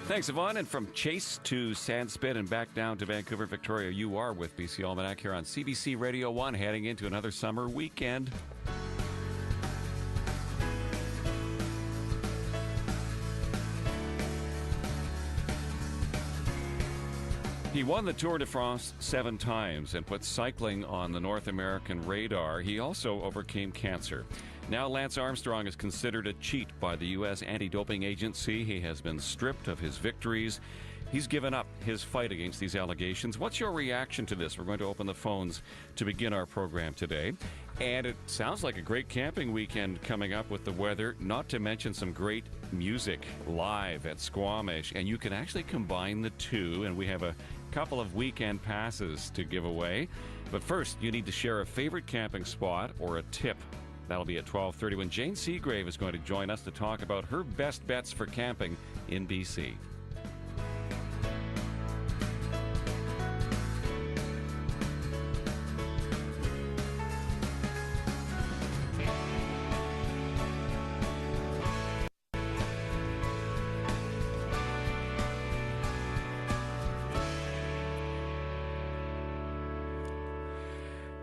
Thanks, Yvonne. And from Chase to Sandspit and back down to Vancouver, Victoria, you are with BC Almanac here on CBC Radio 1, heading into another summer weekend. He won the Tour de France 7 times and put cycling on the North American radar. He also overcame cancer. Now Lance Armstrong is considered a cheat by the U.S. anti-doping agency. He has been stripped of his victories. He's given up his fight against these allegations. What's your reaction to this? We're going to open the phones to begin our program today. And it sounds like a great camping weekend coming up with the weather, not to mention some great music live at Squamish. And you can actually combine the two, and we have a couple of weekend passes to give away. But first, you need to share a favorite camping spot or a tip. That'll be at 12:30 when Jane Seagrave is going to join us to talk about her best bets for camping in BC.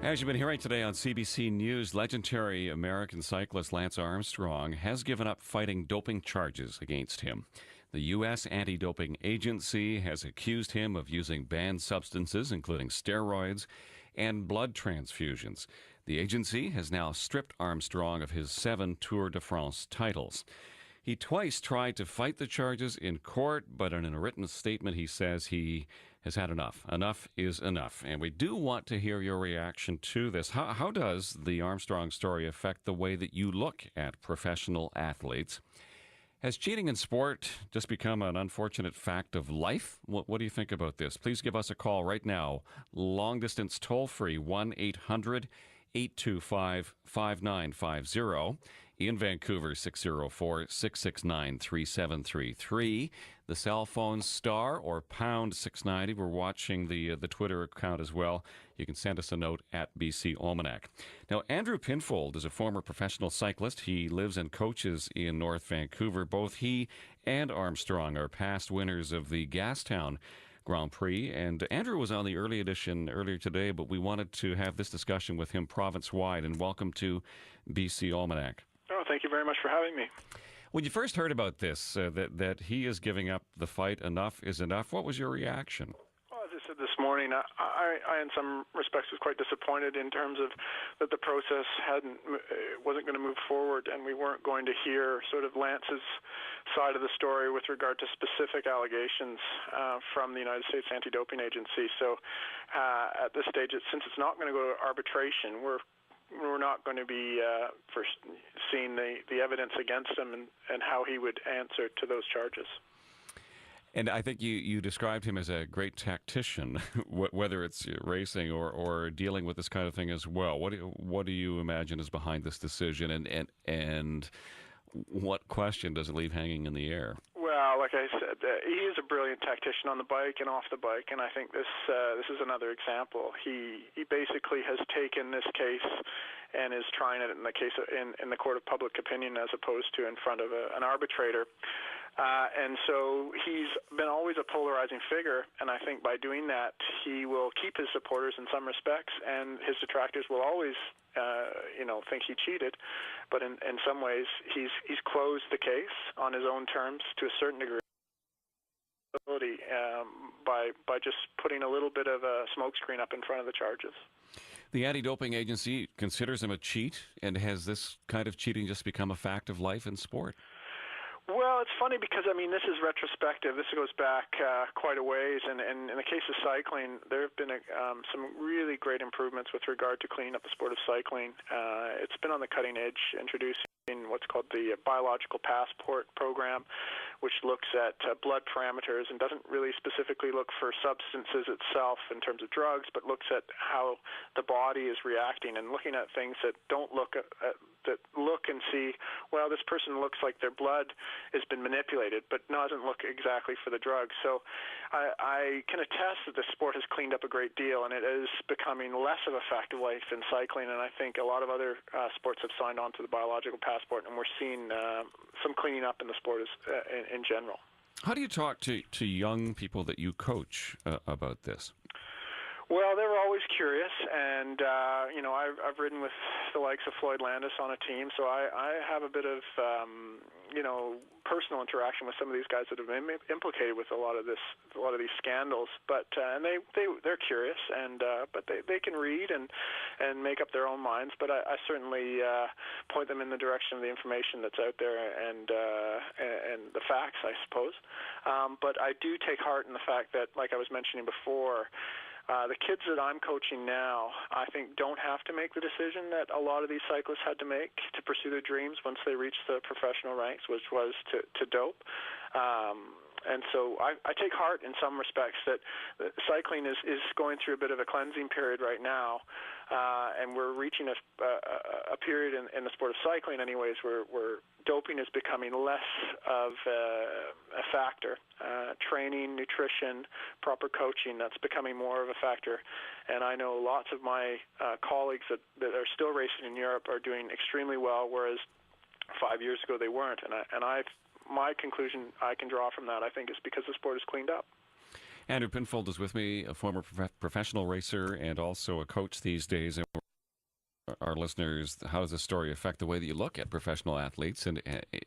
As you've been hearing today on CBC News, legendary American cyclist Lance Armstrong has given up fighting doping charges against him. The U.S. anti-doping agency has accused him of using banned substances, including steroids and blood transfusions. The agency has now stripped Armstrong of his 7 Tour de France titles. He twice tried to fight the charges in court, but in a written statement he says he has had enough. Enough is enough. And we do want to hear your reaction to this. How does the Armstrong story affect the way that you look at professional athletes? Has cheating in sport just become an unfortunate fact of life? What do you think about this? Please give us a call right now. Long distance toll free, 1-800-825-5950. In Vancouver, 604-669-3733. The cell phone star or pound 690. We're watching the Twitter account as well. You can send us a note at BC Almanac. Now, Andrew Pinfold is a former professional cyclist. He lives and coaches in North Vancouver. Both he and Armstrong are past winners of the Gastown Grand Prix. And Andrew was on the early edition earlier today, but we wanted to have this discussion with him province-wide. And welcome to BC Almanac. Oh, thank you very much for having me. When you first heard about this, that he is giving up the fight, enough is enough, what was your reaction? Well, as I said this morning, I in some respects was quite disappointed in terms of that the process wasn't going to move forward, and we weren't going to hear sort of Lance's side of the story with regard to specific allegations from the United States Anti-Doping Agency. So at this stage, since it's not going to go to arbitration, we're not going to be seeing the evidence against him and how he would answer to those charges. And I think you described him as a great tactician, whether it's racing or dealing with this kind of thing as well. What do you imagine is behind this decision, and what question does it leave hanging in the air? Well, like I said, he is a brilliant tactician on the bike and off the bike, and I think this is another example. He basically has taken this case and is trying it in the court of public opinion as opposed to in front of an arbitrator. And so he's been always a polarizing figure, and I think by doing that, he will keep his supporters in some respects, and his detractors will always think he cheated. But in some ways, he's closed the case on his own terms to a certain degree by just putting a little bit of a smokescreen up in front of the charges. The anti-doping agency considers him a cheat, and has this kind of cheating just become a fact of life in sport? Well, it's funny because, this is retrospective. This goes back quite a ways, and in the case of cycling, there have been some really great improvements with regard to cleaning up the sport of cycling. It's been on the cutting edge, introducing what's called the Biological Passport program, which looks at blood parameters and doesn't really specifically look for substances itself in terms of drugs, but looks at how the body is reacting and looking at things that don't look that look and see, well, this person looks like their blood has been manipulated, but doesn't look exactly for the drug. So I can attest that the sport has cleaned up a great deal, and it is becoming less of a fact of life in cycling, and I think a lot of other sports have signed on to the Biological Passport, and we're seeing some cleaning up in the sport in general. How do you talk to young people that you coach about this? Well, they were always curious, and I've ridden with the likes of Floyd Landis on a team, so I have a bit of personal interaction with some of these guys that have been implicated with a lot of these scandals. But and they're curious, and but they can read and make up their own minds. But I certainly point them in the direction of the information that's out there and the facts, I suppose. But I do take heart in the fact that, like I was mentioning before, the kids that I'm coaching now, I think, don't have to make the decision that a lot of these cyclists had to make to pursue their dreams once they reached the professional ranks, which was to dope. And so I take heart in some respects that cycling is going through a bit of a cleansing period right now, and we're reaching a period in the sport of cycling anyways where doping is becoming less of a factor. Training, nutrition, proper coaching, that's becoming more of a factor. And I know lots of my colleagues that are still racing in Europe are doing extremely well, whereas 5 years ago they weren't. My conclusion I can draw from that, I think, is because the sport is cleaned up. Andrew Pinfold is with me, a former professional racer and also a coach these days. And our listeners, how does this story affect the way that you look at professional athletes? And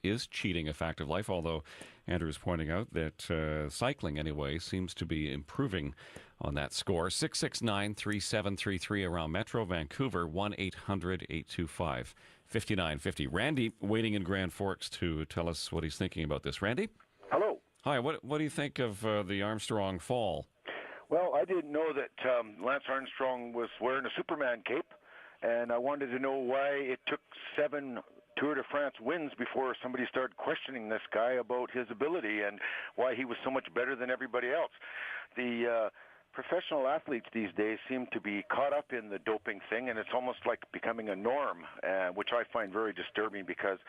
is cheating a fact of life? Although Andrew is pointing out that cycling, anyway, seems to be improving on that score. 669-3733 around Metro Vancouver, 1-800-825-5950. Randy waiting in Grand Forks to tell us what he's thinking about this. Randy? Hello. Hi, what do you think of the Armstrong fall? Well, I didn't know that Lance Armstrong was wearing a Superman cape, and I wanted to know why it took 7 Tour de France wins before somebody started questioning this guy about his ability and why he was so much better than everybody else. The professional athletes these days seem to be caught up in the doping thing, and it's almost like becoming a norm, which I find very disturbing, because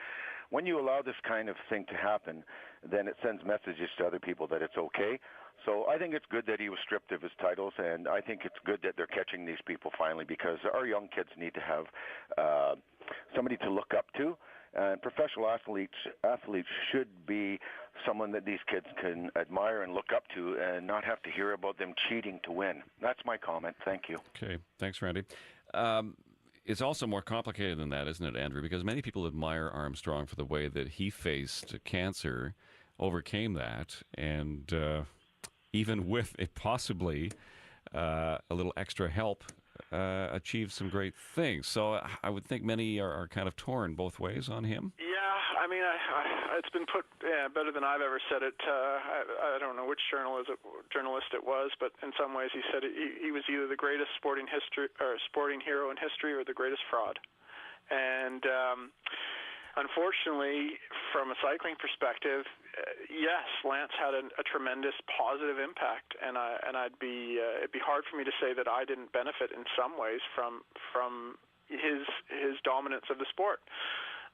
when you allow this kind of thing to happen, then it sends messages to other people that it's okay. So I think it's good that he was stripped of his titles, and I think it's good that they're catching these people finally, because our young kids need to have somebody to look up to. And professional athletes should be someone that these kids can admire and look up to and not have to hear about them cheating to win. That's my comment. Thank you. Okay. Thanks, Randy. It's also more complicated than that, isn't it, Andrew? Because many people admire Armstrong for the way that he faced cancer, overcame that, and even with it possibly a little extra help, achieved some great things. So I would think many are kind of torn both ways on him. Yeah, I mean, it's been put better than I've ever said it. I don't know which journalist it was, but in some ways he said he was either the greatest sporting hero in history or the greatest fraud. And unfortunately, from a cycling perspective, yes, Lance had a tremendous positive impact, and it'd be hard for me to say that I didn't benefit in some ways from his dominance of the sport.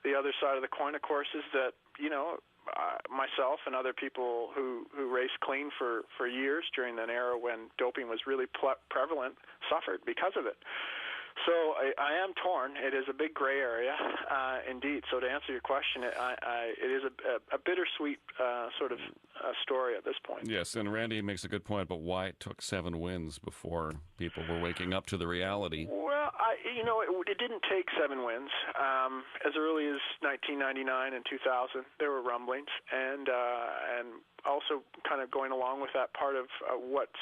The other side of the coin, of course, is that myself and other people who raced clean for years during an era when doping was really prevalent suffered because of it. So I am torn. It is a big gray area, indeed. So to answer your question, it is a bittersweet sort of story at this point. Yes, and Randy makes a good point about why it took 7 wins before people were waking up to the reality. Well, it didn't take 7 wins. As early as 1999 and 2000, there were rumblings, and also kind of going along with that, part of what's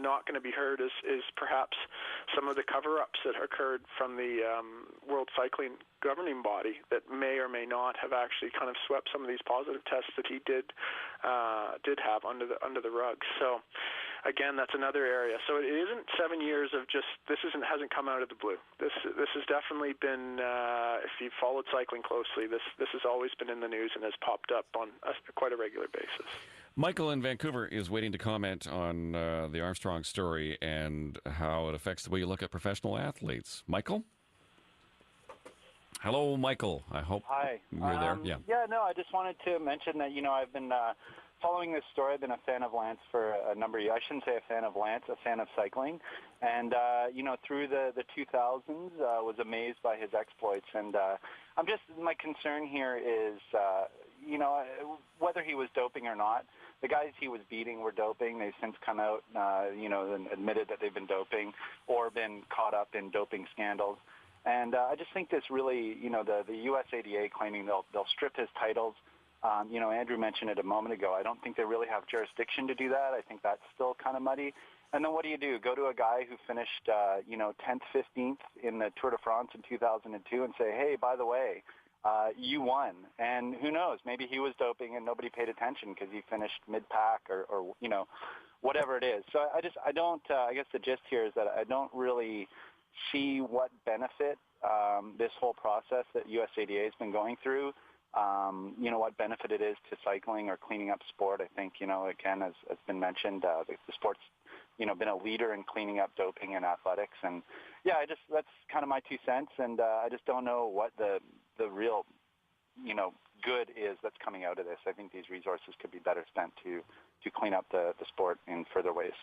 not going to be heard is perhaps some of the cover-ups that occurred from the World Cycling governing body that may or may not have actually kind of swept some of these positive tests that he did have under the rug. So again, that's another area. So it isn't 7 years of just hasn't come out of the blue. This has definitely been, if you've followed cycling closely, this has always been in the news and has popped up on quite a regular basis. Michael in Vancouver is waiting to comment on the Armstrong story and how it affects the way you look at professional athletes. Michael? Hello, Michael. I hope you're there. Yeah. Yeah, no, I just wanted to mention that, I've been following this story. I've been a fan of Lance for a number of years. I shouldn't say a fan of Lance, a fan of cycling. And, through the 2000s, was amazed by his exploits. And my concern here is, what whether he was doping or not, the guys he was beating were doping. They've since come out, and admitted that they've been doping or been caught up in doping scandals. And I just think this really, the USADA claiming they'll strip his titles. Andrew mentioned it a moment ago. I don't think they really have jurisdiction to do that. I think that's still kind of muddy. And then what do? Go to a guy who finished, 10th, 15th in the Tour de France in 2002 and say, hey, by the way, you won. And who knows? Maybe he was doping and nobody paid attention because he finished mid-pack or whatever it is. So I guess the gist here is that I don't really see what benefit this whole process that USADA has been going through, what benefit it is to cycling or cleaning up sport. I think, again, as has been mentioned, the sport's, been a leader in cleaning up doping in athletics. And, that's kind of my 2 cents. And I just don't know what the real, good is that's coming out of this. I think these resources could be better spent to clean up the sport in further ways.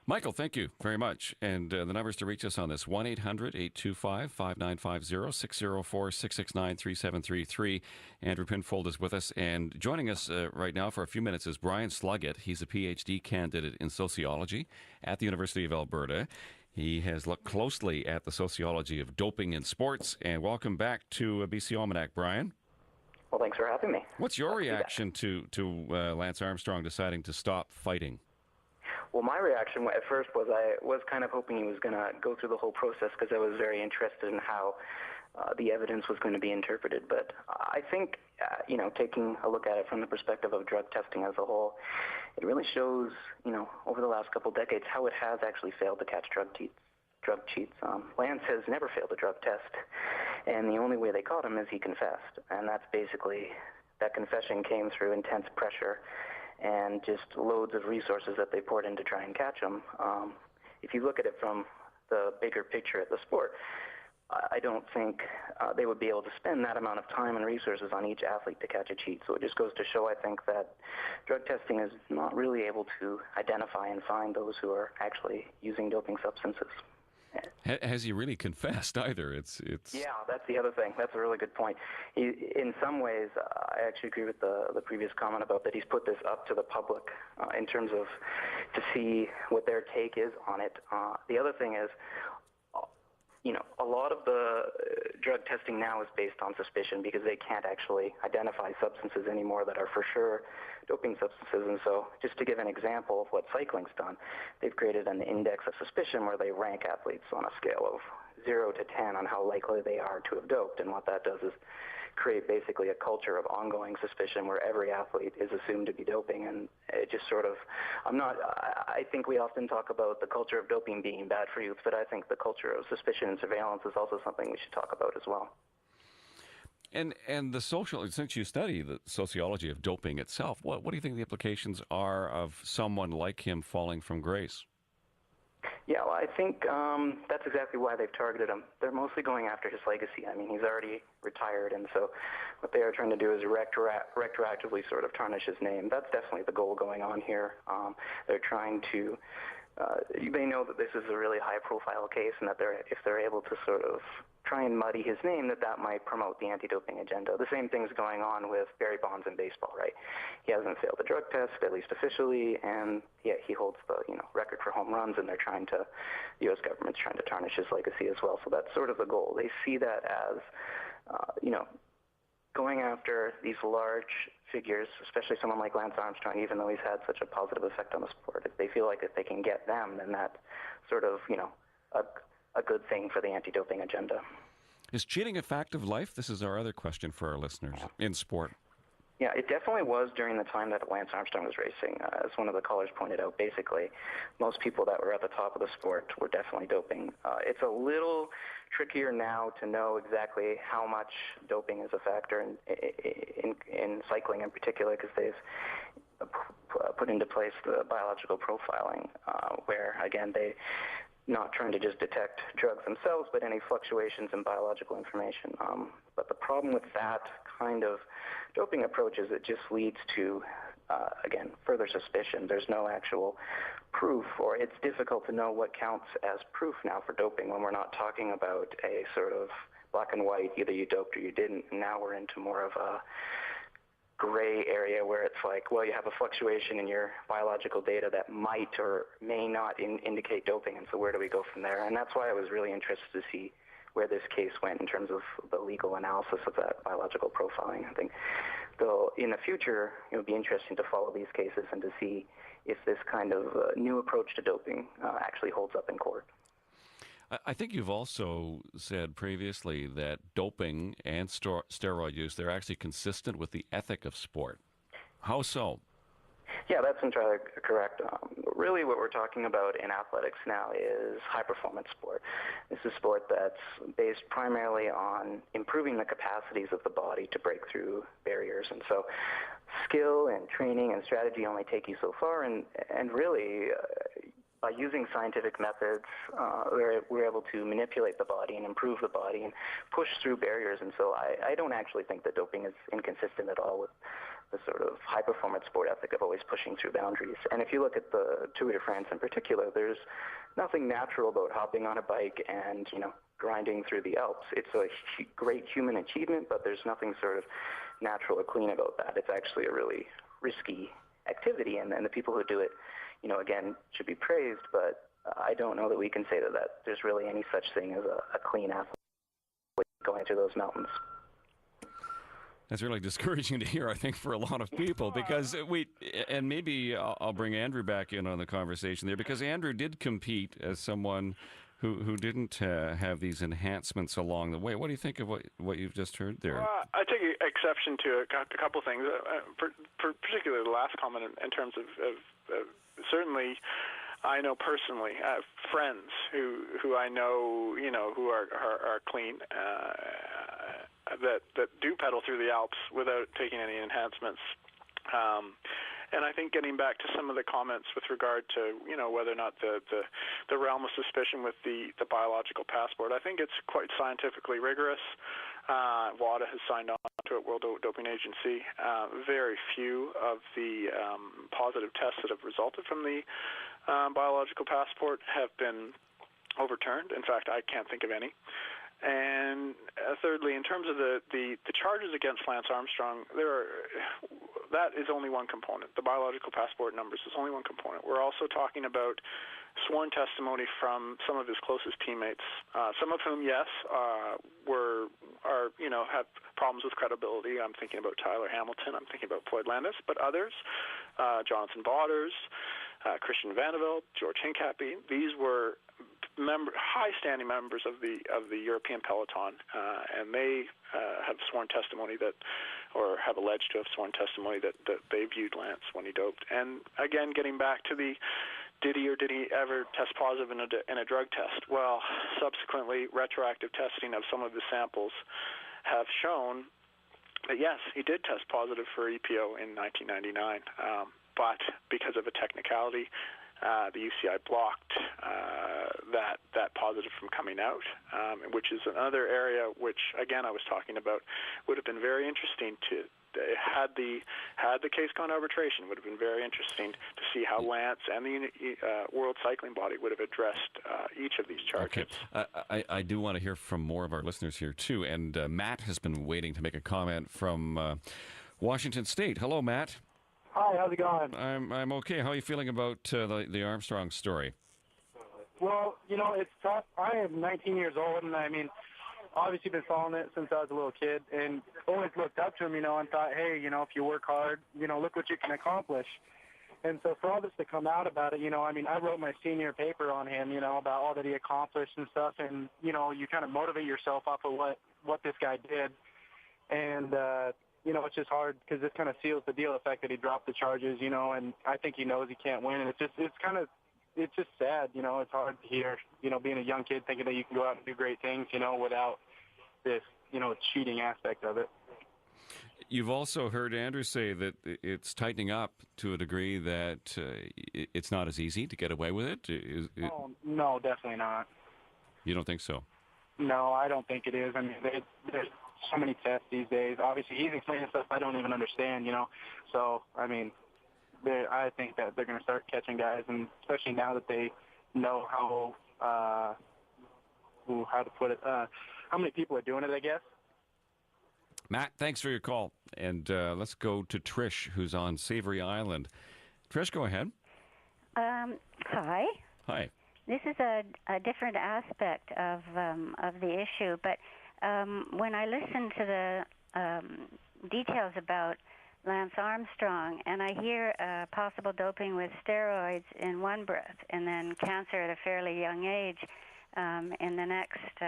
Michael, thank you very much. And the numbers to reach us on this, 1-800-825-5950, 604-669-3733. Andrew Pinfold is with us. And joining us right now for a few minutes is Brian Sluggett. He's a PhD candidate in sociology at the University of Alberta. He has looked closely at the sociology of doping in sports. And welcome back to BC Almanac, Brian. Well, thanks for having me. What's your reaction to Lance Armstrong deciding to stop fighting? Well, my reaction at first was I was kind of hoping he was going to go through the whole process because I was very interested in how the evidence was going to be interpreted. But I think, taking a look at it from the perspective of drug testing as a whole, it really shows, over the last couple decades how it has actually failed to catch drug cheats. Lance has never failed a drug test, and the only way they caught him is he confessed. And that's basically, that confession came through intense pressure and just loads of resources that they poured in to try and catch him. If you look at it from the bigger picture at the sport, I don't think they would be able to spend that amount of time and resources on each athlete to catch a cheat. So it just goes to show, I think, that drug testing is not really able to identify and find those who are actually using doping substances. Has he really confessed either? It's Yeah, that's the other thing. That's a really good point. In some ways, I actually agree with the previous comment about that he's put this up to the public in terms of to see what their take is on it. The other thing is, a lot of the drug testing now is based on suspicion because they can't actually identify substances anymore that are for sure doping substances. And so just to give an example of what cycling's done, they've created an index of suspicion where they rank athletes on a scale of 0 to 10 on how likely they are to have doped. And what that does is create basically a culture of ongoing suspicion where every athlete is assumed to be doping. And it just sort of, I think we often talk about the culture of doping being bad for youth, but I think the culture of suspicion and surveillance is also something we should talk about as well. And since you study the sociology of doping itself, what do you think the implications are of someone like him falling from grace? Yeah, well, I think that's exactly why they've targeted him. They're mostly going after his legacy. I mean, he's already retired, and so what they are trying to do is retroactively sort of tarnish his name. That's definitely the goal going on here. They're trying to, they know that this is a really high-profile case, and that if they're able to sort of try and muddy his name, that might promote the anti-doping agenda. The same thing's going on with Barry Bonds in baseball, right? He hasn't failed a drug test, at least officially, and yet he holds the record for home runs, and the U.S. government's trying to tarnish his legacy as well. So that's sort of the goal. They see that as, going after these large figures, especially someone like Lance Armstrong, even though he's had such a positive effect on the sport. If they feel like if they can get them, then that's sort of, a good thing for the anti-doping agenda. Is cheating a fact of life? This is our other question for our listeners in sport. Yeah, it definitely was during the time that Lance Armstrong was racing. As one of the callers pointed out, basically, most people that were at the top of the sport were definitely doping. It's a little trickier now to know exactly how much doping is a factor in cycling in particular, because they've put into place the biological profiling, where, again, they not trying to just detect drugs themselves, but any fluctuations in biological information. But the problem with that kind of doping approach is it just leads to, again, further suspicion. There's no actual proof, or it's difficult to know what counts as proof now for doping when we're not talking about a sort of black and white, either you doped or you didn't. And now we're into more of a gray area where it's like, well, you have a fluctuation in your biological data that might or may not indicate doping, and so where do we go from there? And that's why I was really interested to see where this case went in terms of the legal analysis of that biological profiling. I think, though, in the future, it would be interesting to follow these cases and to see if this kind of new approach to doping actually holds up in court. I think you've also said previously that doping and steroid use, they're actually consistent with the ethic of sport. How so? Yeah, that's entirely correct. Really what we're talking about in athletics now is high-performance sport. This is sport that's based primarily on improving the capacities of the body to break through barriers. And so skill and training and strategy only take you so far, and really by using scientific methods, we're able to manipulate the body and improve the body and push through barriers. And so I don't actually think that doping is inconsistent at all with the sort of high-performance sport ethic of always pushing through boundaries. And if you look at the Tour de France in particular, there's nothing natural about hopping on a bike and, grinding through the Alps. It's a great human achievement, but there's nothing sort of natural or clean about that. It's actually a really risky activity, and the people who do it, again, should be praised, but I don't know that we can say that there's really any such thing as a clean athlete going through those mountains. That's really discouraging to hear, I think, for a lot of people, because and maybe I'll bring Andrew back in on the conversation there, because Andrew did compete as someone who didn't have these enhancements along the way. What do you think of what you've just heard there? I take exception to a couple of things, particularly the last comment in terms of certainly. I know personally, I have friends who I know, who are clean, that do pedal through the Alps without taking any enhancements. And I think getting back to some of the comments with regard to, whether or not the realm of suspicion with the biological passport, I think it's quite scientifically rigorous. WADA has signed on to it, World Doping Agency. Very few of the positive tests that have resulted from the biological passport have been overturned. In fact, I can't think of any. And thirdly, in terms of the charges against Lance Armstrong, that is only one component. The biological passport numbers is only one component. We're also talking about sworn testimony from some of his closest teammates, some of whom, yes, have problems with credibility. I'm thinking about Tyler Hamilton. I'm thinking about Floyd Landis, but others, Jonathan Bauders, Christian Vandeveld, George Hincapie. These were high-standing members of the European peloton, and they have sworn testimony or have alleged to have sworn testimony that they viewed Lance when he doped. And again, getting back to did he ever test positive in a drug test? Well, subsequently, retroactive testing of some of the samples have shown that yes, he did test positive for EPO in 1999, but because of a technicality, the UCI blocked that positive from coming out, which is another area which, again, I was talking about, would have been very interesting to had the case gone to arbitration. Would have been very interesting to see how Lance and the World Cycling Body would have addressed each of these charges. Okay. I do want to hear from more of our listeners here too, and Matt has been waiting to make a comment from Washington State. Hello, Matt. Hi, how's it going? I'm okay. How are you feeling about the Armstrong story? Well, it's tough. I am 19 years old, and obviously been following it since I was a little kid, and always looked up to him, and thought, hey, if you work hard, look what you can accomplish. And so for all this to come out about it, I wrote my senior paper on him, about all that he accomplished and stuff, and, you kind of motivate yourself off of what this guy did. And, it's just hard because this kind of seals the deal, the fact that he dropped the charges, and I think he knows he can't win. And it's just sad, it's hard to hear, being a young kid thinking that you can go out and do great things, without this, cheating aspect of it. You've also heard Andrew say that it's tightening up to a degree that it's not as easy to get away with it. Oh, no, definitely not. You don't think so? No, I don't think it is. There's so many tests these days. Obviously, he's explaining stuff I don't even understand, So, I think that they're going to start catching guys, and especially now that they know how to put it, how many people are doing it, I guess. Matt, thanks for your call. And let's go to Trish, who's on Savory Island. Trish, go ahead. Hi. Hi. This is a different aspect of the issue, but when I listen to the details about Lance Armstrong, and I hear possible doping with steroids in one breath, and then cancer at a fairly young age in the next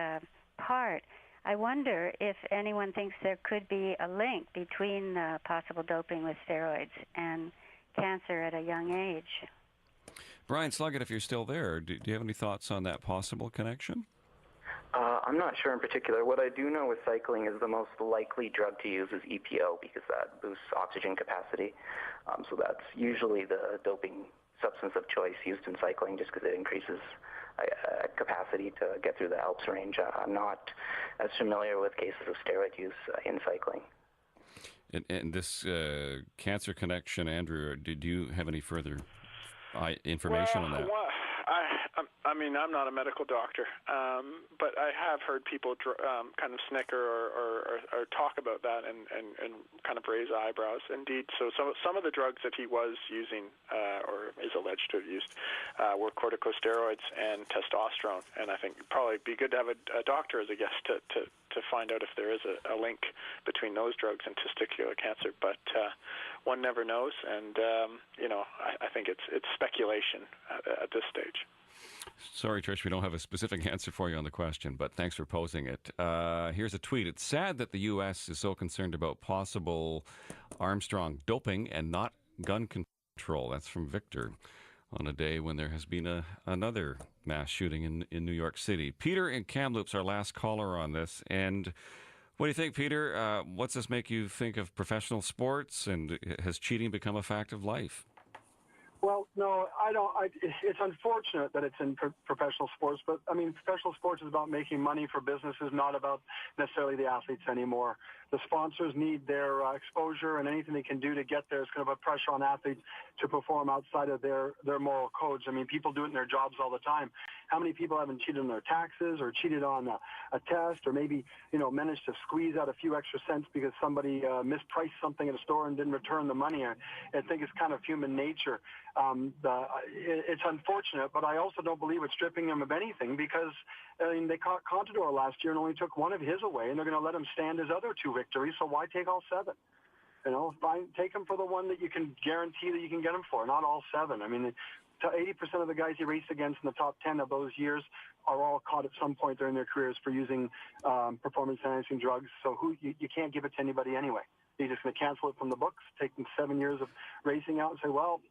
part, I wonder if anyone thinks there could be a link between possible doping with steroids and cancer at a young age. Brian Sluggett, if you're still there, do you have any thoughts on that possible connection? I'm not sure in particular. What I do know with cycling is the most likely drug to use is EPO because that boosts oxygen capacity. So that's usually the doping substance of choice used in cycling just because it increases capacity to get through the Alps range. I'm not as familiar with cases of steroid use in cycling. And this cancer connection, Andrew, did you have any further information on that? I mean, I'm not a medical doctor, but I have heard people kind of snicker or talk about that and kind of raise eyebrows. Indeed, so some of the drugs that he was using or is alleged to have used were corticosteroids and testosterone, and I think it'd probably be good to have a doctor as a guest to find out if there is a link between those drugs and testicular cancer, but one never knows, and I think it's speculation at this stage. Sorry, Trish, we don't have a specific answer for you on the question, but thanks for posing it. Here's a tweet. It's sad that the U.S. is so concerned about possible Armstrong doping and not gun control. That's from Victor on a day when there has been another mass shooting in New York City. Peter in Kamloops, our last caller on this. And what do you think, Peter? What's this make you think of professional sports, and has cheating become a fact of life? Well, no, I don't. It's unfortunate that it's in professional sports, but I mean, professional sports is about making money for businesses, not about necessarily the athletes anymore. The sponsors need their exposure, and anything they can do to get there is going to put pressure on athletes to perform outside of their moral codes. I mean, people do it in their jobs all the time. How many people haven't cheated on their taxes or cheated on a test, or maybe managed to squeeze out a few extra cents because somebody mispriced something at a store and didn't return the money? I think it's kind of human nature. It's unfortunate, but I also don't believe it's stripping him of anything because, I mean, they caught Contador last year and only took one of his away, and they're going to let him stand his other two victories, so why take all seven? Take him for the one that you can guarantee that you can get him for, not all seven. I mean, 80% of the guys he raced against in the top 10 of those years are all caught at some point during their careers for using performance-enhancing drugs, so you can't give it to anybody anyway. You're just going to cancel it from the books, take them 7 years of racing out and say, well,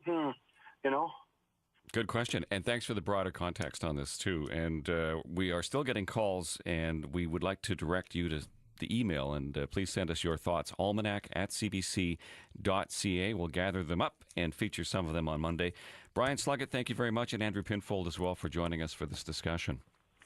Good question. And thanks for the broader context on this, too. And we are still getting calls, and we would like to direct you to the email. And please send us your thoughts, almanac@cbc.ca. We'll gather them up and feature some of them on Monday. Brian Sluggett, thank you very much, and Andrew Pinfold as well for joining us for this discussion.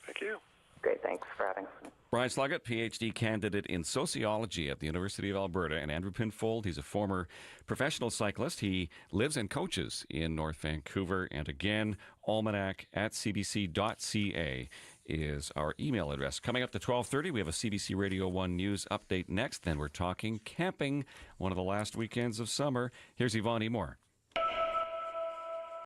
Thank you. Great, thanks for having us. Brian Sluggett, PhD candidate in sociology at the University of Alberta, and Andrew Pinfold, he's a former professional cyclist. He lives and coaches in North Vancouver. And again, almanac@cbc.ca is our email address. Coming up to 12:30, we have a CBC Radio 1 News update next. Then we're talking camping, one of the last weekends of summer. Here's Yvonne Moore.